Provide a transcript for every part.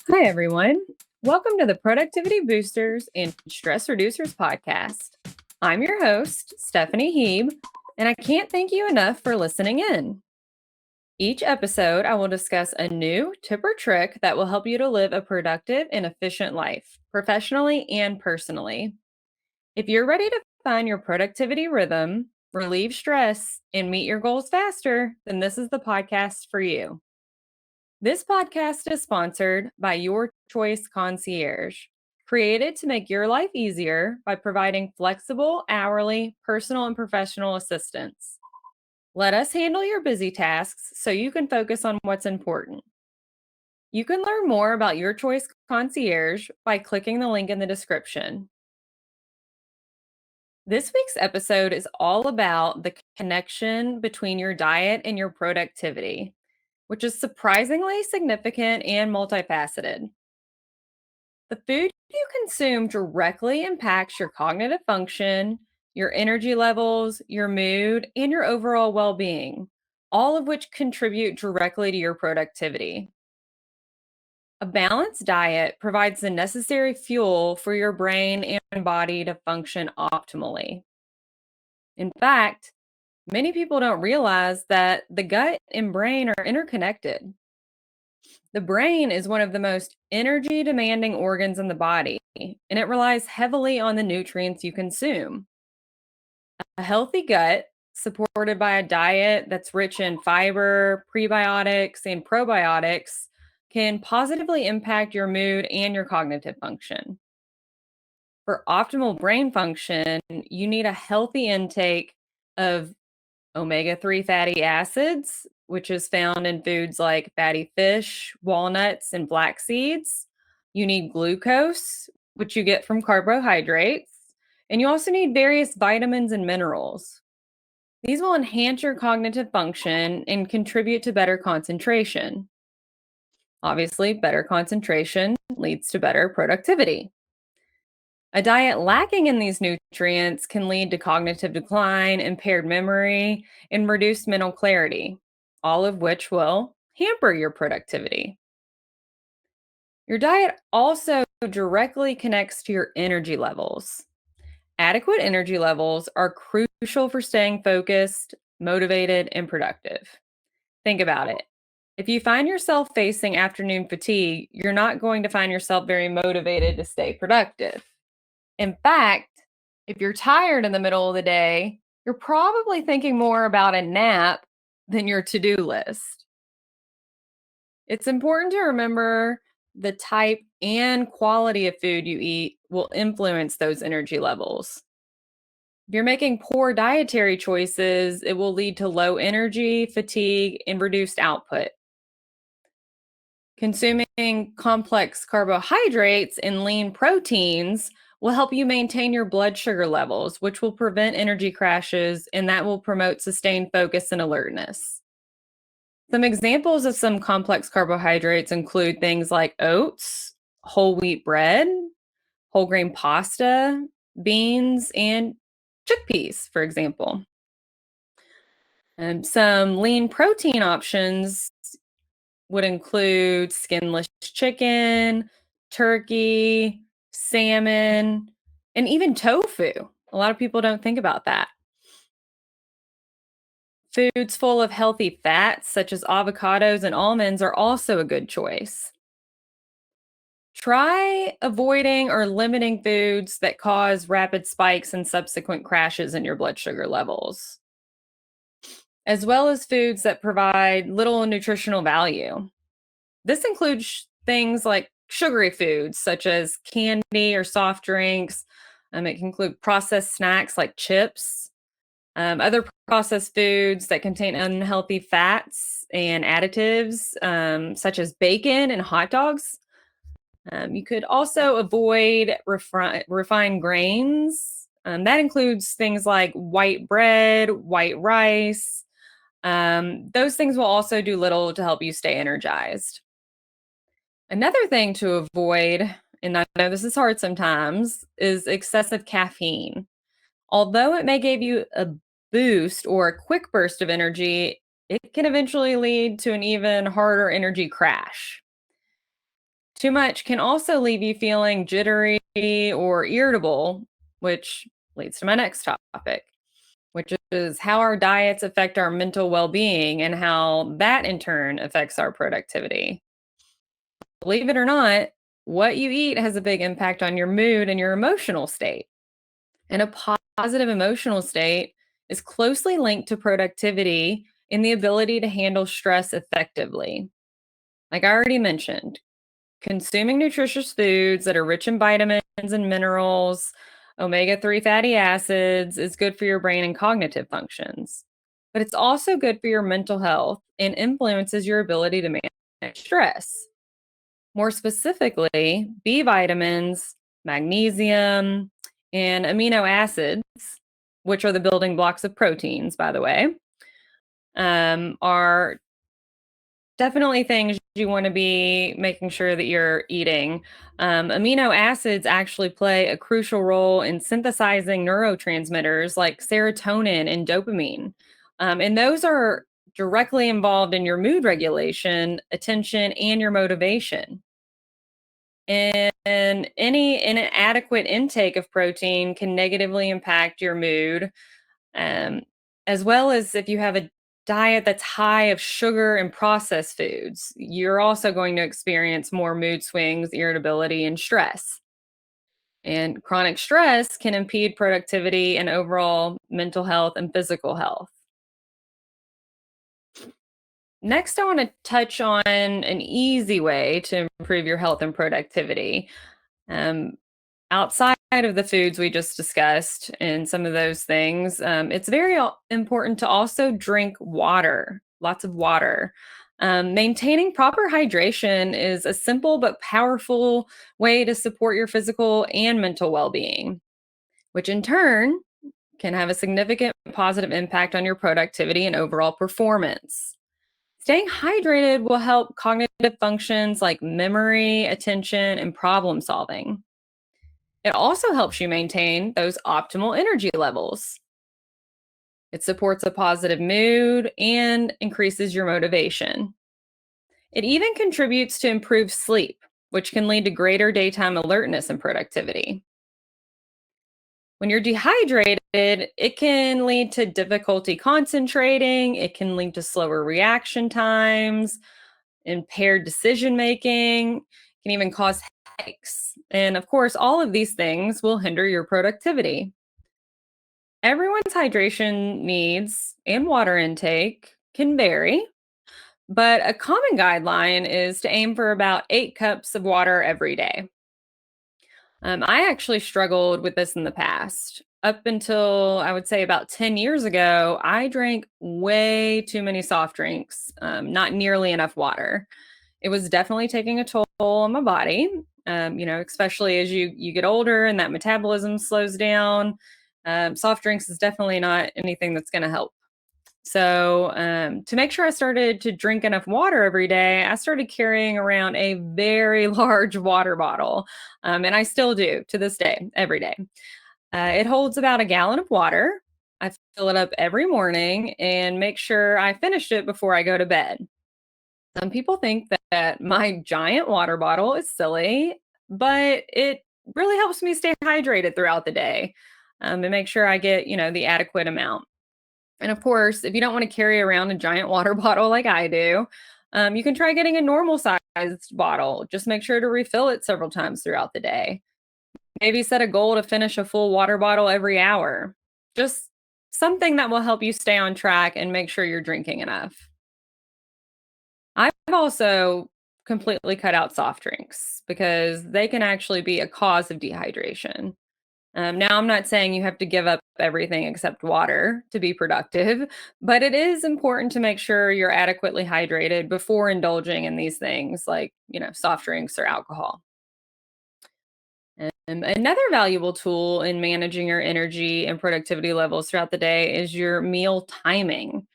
Hi, everyone. Welcome to the Productivity Boosters and Stress Reducers podcast. I'm your host, Stephanie Heeb, and I can't thank you enough for listening in. Each episode, I will discuss a new tip or trick that will help you to live a productive and efficient life, professionally and personally. If you're ready to find your productivity rhythm, relieve stress, and meet your goals faster, then this is the podcast for you. This podcast is sponsored by Your Choice Concierge, created to make your life easier by providing flexible, hourly, personal, and professional assistance. Let us handle your busy tasks so you can focus on what's important. You can learn more about Your Choice Concierge by clicking the link in the description. This week's episode is all about the connection between your diet and your productivity, which is surprisingly significant and multifaceted. The food you consume directly impacts your cognitive function, your energy levels, your mood, and your overall well being, all of which contribute directly to your productivity. A balanced diet provides the necessary fuel for your brain and body to function optimally. In fact, many people don't realize that the gut and brain are interconnected. The brain is one of the most energy demanding organs in the body, and it relies heavily on the nutrients you consume. A healthy gut, supported by a diet that's rich in fiber, prebiotics, and probiotics, can positively impact your mood and your cognitive function. For optimal brain function, you need a healthy intake of omega-3 fatty acids, which is found in foods like fatty fish, walnuts, and flax seeds. You need glucose, which you get from carbohydrates. And you also need various vitamins and minerals. These will enhance your cognitive function and contribute to better concentration. Obviously, better concentration leads to better productivity. A diet lacking in these nutrients can lead to cognitive decline, impaired memory, and reduced mental clarity, all of which will hamper your productivity. Your diet also directly connects to your energy levels. Adequate energy levels are crucial for staying focused, motivated, and productive. Think about it. If you find yourself facing afternoon fatigue, you're not going to find yourself very motivated to stay productive. In fact, if you're tired in the middle of the day, you're probably thinking more about a nap than your to do list. It's important to remember the type and quality of food you eat will influence those energy levels. If you're making poor dietary choices, it will lead to low energy, fatigue, and reduced output. Consuming complex carbohydrates and lean proteins will help you maintain your blood sugar levels, which will prevent energy crashes and that will promote sustained focus and alertness. Some examples of some complex carbohydrates include things like oats, whole wheat bread, whole grain pasta, beans, and chickpeas, for example. Some lean protein options would include skinless chicken, turkey, salmon, and even tofu. A lot of people don't think about that. Foods full of healthy fats, such as avocados and almonds, are also a good choice. Try avoiding or limiting foods that cause rapid spikes and subsequent crashes in your blood sugar levels, as well as foods that provide little nutritional value. This includes things like sugary foods such as candy or soft drinks. It can include processed snacks like chips, other processed foods that contain unhealthy fats and additives, such as bacon and hot dogs. You could also avoid refined grains. That includes things like white bread, white rice. Those things will also do little to help you stay energized. Another thing to avoid, and I know this is hard sometimes, is excessive caffeine. Although it may give you a boost or a quick burst of energy, it can eventually lead to an even harder energy crash. Too much can also leave you feeling jittery or irritable, which leads to my next topic, which is how our diets affect our mental well being and how that in turn affects our productivity. Believe it or not, what you eat has a big impact on your mood and your emotional state. And a positive emotional state is closely linked to productivity and the ability to handle stress effectively. Like I already mentioned, consuming nutritious foods that are rich in vitamins and minerals, omega-3 fatty acids is good for your brain and cognitive functions. But it's also good for your mental health and influences your ability to manage stress. More specifically, B vitamins, magnesium, and amino acids, which are the building blocks of proteins, by the way, are definitely things you want to be making sure that you're eating. Amino acids actually play a crucial role in synthesizing neurotransmitters like serotonin and dopamine. And those are directly involved in your mood regulation, attention, and your motivation. And any inadequate intake of protein can negatively impact your mood, um, as well as if you have a diet that's high of sugar and processed foods, you're also going to experience more mood swings, irritability, and stress. And chronic stress can impede productivity and overall mental health and physical health. Next, I want to touch on an easy way to improve your health and productivity. Um, Outside of the foods we just discussed and some of those things, it's very important to also drink water, lots of water. Maintaining proper hydration is a simple but powerful way to support your physical and mental well being, which in turn can have a significant positive impact on your productivity and overall performance. Staying hydrated will help cognitive functions like memory, attention, and problem solving. It also helps you maintain those optimal energy levels. It supports a positive mood and increases your motivation. It even contributes to improved sleep, which can lead to greater daytime alertness and productivity. When you're dehydrated, it can lead to difficulty concentrating, it can lead to slower reaction times, impaired decision making, can even cause headaches. And of course, all of these things will hinder your productivity. Everyone's hydration needs and water intake can vary, but a common guideline is to aim for about 8 cups of water every day. I actually struggled with this in the past. Up until I would say about 10 years ago, I drank way too many soft drinks, not nearly enough water. It was definitely taking a toll on my body, especially as you get older and that metabolism slows down. Soft drinks is definitely not anything that's going to help. So, to make sure I started to drink enough water every day, I started carrying around a very large water bottle. And I still do to this day, every day. It holds about a gallon of water. I fill it up every morning and make sure I finish it before I go to bed. Some people think that my giant water bottle is silly, but it really helps me stay hydrated throughout the day, and make sure I get, the adequate amount. And of course, if you don't want to carry around a giant water bottle like I do, you can try getting a normal sized bottle. Just make sure to refill it several times throughout the day. Maybe set a goal to finish a full water bottle every hour. Just something that will help you stay on track and make sure you're drinking enough. I've also completely cut out soft drinks because they can actually be a cause of dehydration. Now, I'm not saying you have to give up everything except water to be productive, but it is important to make sure you're adequately hydrated before indulging in these things like, soft drinks or alcohol. And another valuable tool in managing your energy and productivity levels throughout the day is your meal timing.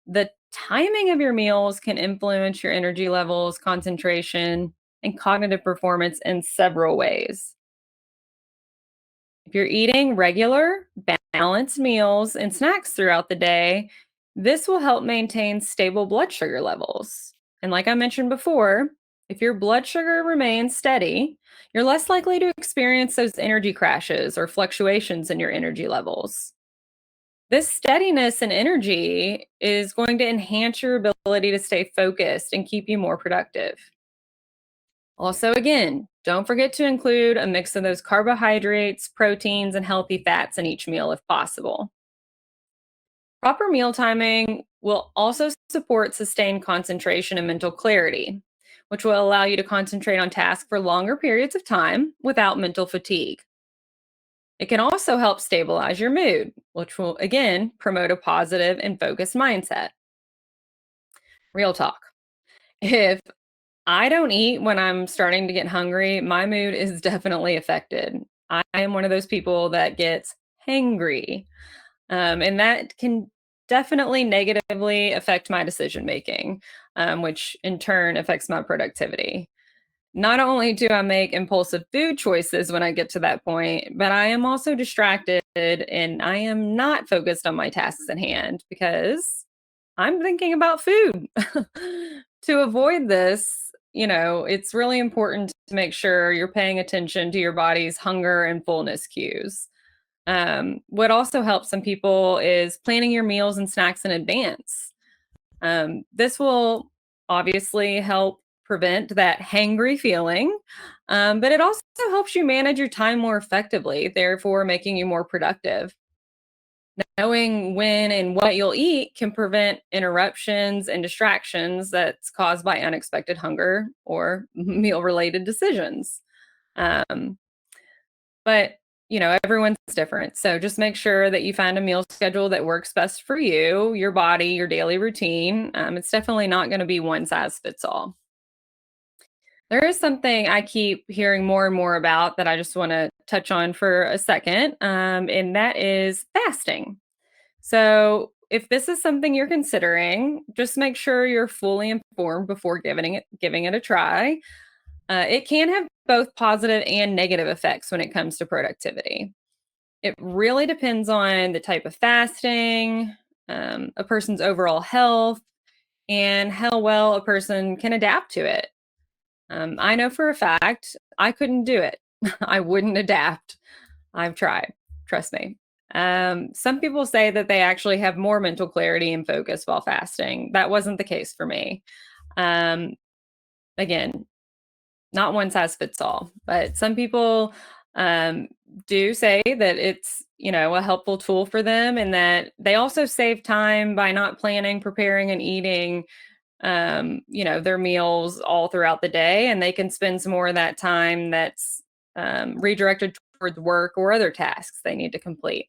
The timing of your meals can influence your energy levels, concentration, and cognitive performance in several ways. If you're eating regular, balanced meals and snacks throughout the day, this will help maintain stable blood sugar levels. And like I mentioned before, If your blood sugar remains steady, you're less likely to experience those energy crashes or fluctuations in your energy levels. This steadiness and energy is going to enhance your ability to stay focused and keep you more productive. Also, again, don't forget to include a mix of those carbohydrates, proteins, and healthy fats in each meal if possible. Proper meal timing will also support sustained concentration and mental clarity, which will allow you to concentrate on tasks for longer periods of time without mental fatigue. It can also help stabilize your mood, which will again promote a positive and focused mindset. Real talk. If I don't eat when I'm starting to get hungry, my mood is definitely affected. I am one of those people that gets hangry, and that can definitely negatively affect my decision making, which in turn affects my productivity. Not only do I make impulsive food choices when I get to that point, but I am also distracted and I am not focused on my tasks at hand because I'm thinking about food. To avoid this, it's really important to make sure you're paying attention to your body's hunger and fullness cues. What also helps some people is planning your meals and snacks in advance. This will obviously help prevent that hangry feeling, but it also helps you manage your time more effectively, therefore making you more productive. Knowing when and what you'll eat can prevent interruptions and distractions that's caused by unexpected hunger or meal related decisions. Um, but everyone's different. So just make sure that you find a meal schedule that works best for you, your body, your daily routine. It's definitely not going to be one size fits all. There is something I keep hearing more and more about that I just want to touch on for a second, and that is fasting. So, if this is something you're considering, just make sure you're fully informed before giving it a try. It can have both positive and negative effects when it comes to productivity. It really depends on the type of fasting, a person's overall health, and how well a person can adapt to it. I know for a fact I couldn't do it. I wouldn't adapt. I've tried, trust me. Some people say that they actually have more mental clarity and focus while fasting. That wasn't the case for me. Um, Again, not one size fits all, but some people um, do say that it's a helpful tool for them and that they also save time by not planning, preparing, and eating their meals all throughout the day, and they can spend some more of that time that's redirected towards work or other tasks they need to complete.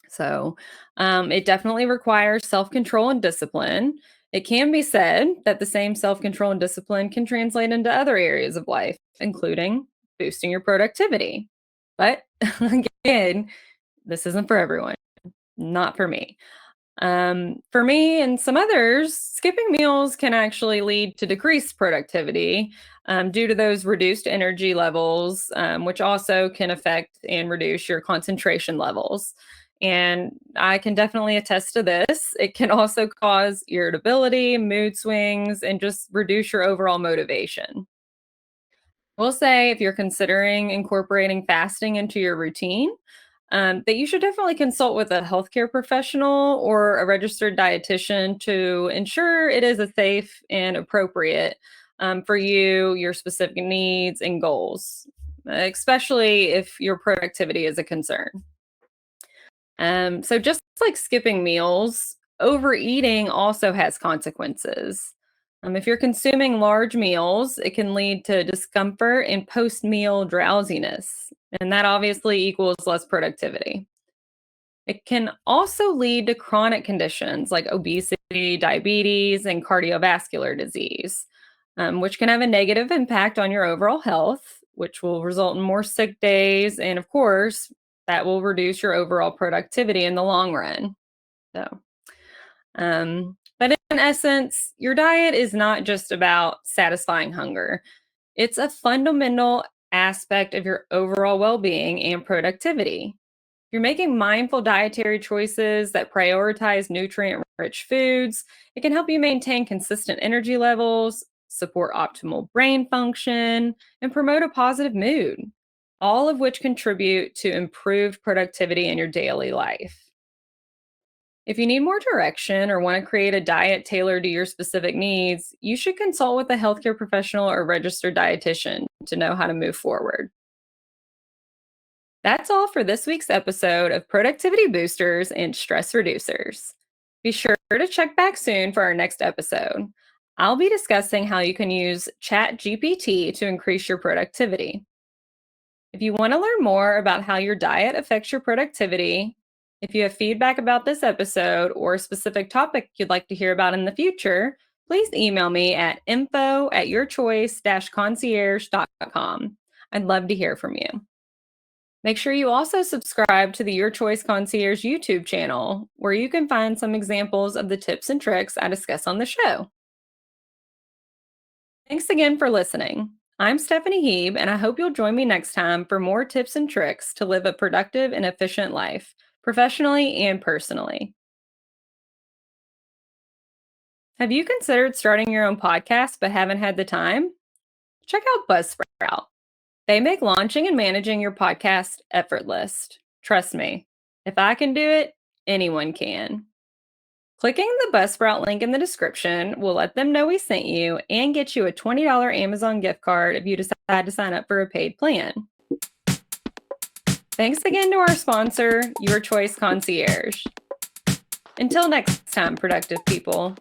So it definitely requires self control and discipline. It can be said that the same self control and discipline can translate into other areas of life, including boosting your productivity. But again, this isn't for everyone, not for me. For me and some others, skipping meals can actually lead to decreased productivity due to those reduced energy levels, which also can affect and reduce your concentration levels. And I can definitely attest to this. It can also cause irritability, mood swings, and just reduce your overall motivation. We'll say if you're considering incorporating fasting into your routine, that you should definitely consult with a healthcare professional or a registered dietitian to ensure it is a safe and appropriate for you, your specific needs and goals, especially if your productivity is a concern. So just like skipping meals, overeating also has consequences. If you're consuming large meals, it can lead to discomfort and post-meal drowsiness, and that obviously equals less productivity. It can also lead to chronic conditions like obesity, diabetes, and cardiovascular disease, which can have a negative impact on your overall health, which will result in more sick days. And of course, that will reduce your overall productivity in the long run. But in essence, your diet is not just about satisfying hunger, it's a fundamental aspect of your overall well being and productivity. You're making mindful dietary choices that prioritize nutrient rich foods. It can help you maintain consistent energy levels, support optimal brain function, and promote a positive mood, all of which contribute to improved productivity in your daily life. If you need more direction or want to create a diet tailored to your specific needs, you should consult with a healthcare professional or registered dietitian to know how to move forward. That's all for this week's episode of Productivity Boosters and Stress Reducers. Be sure to check back soon for our next episode. I'll be discussing how you can use ChatGPT to increase your productivity. If you want to learn more about how your diet affects your productivity, if you have feedback about this episode or a specific topic you'd like to hear about in the future, please email me at info@yourchoice-concierge.com. I'd love to hear from you. Make sure you also subscribe to the Your Choice Concierge YouTube channel, where you can find some examples of the tips and tricks I discuss on the show. Thanks again for listening. I'm Stephanie Heeb, and I hope you'll join me next time for more tips and tricks to live a productive and efficient life, professionally and personally. Have you considered starting your own podcast but haven't had the time? Check out Buzzsprout. They make launching and managing your podcast effortless. Trust me, if I can do it, anyone can. Clicking the Buzzsprout link in the description will let them know we sent you and get you a $20 Amazon gift card if you decide to sign up for a paid plan. Thanks again to our sponsor, Your Choice Concierge. Until next time, productive people.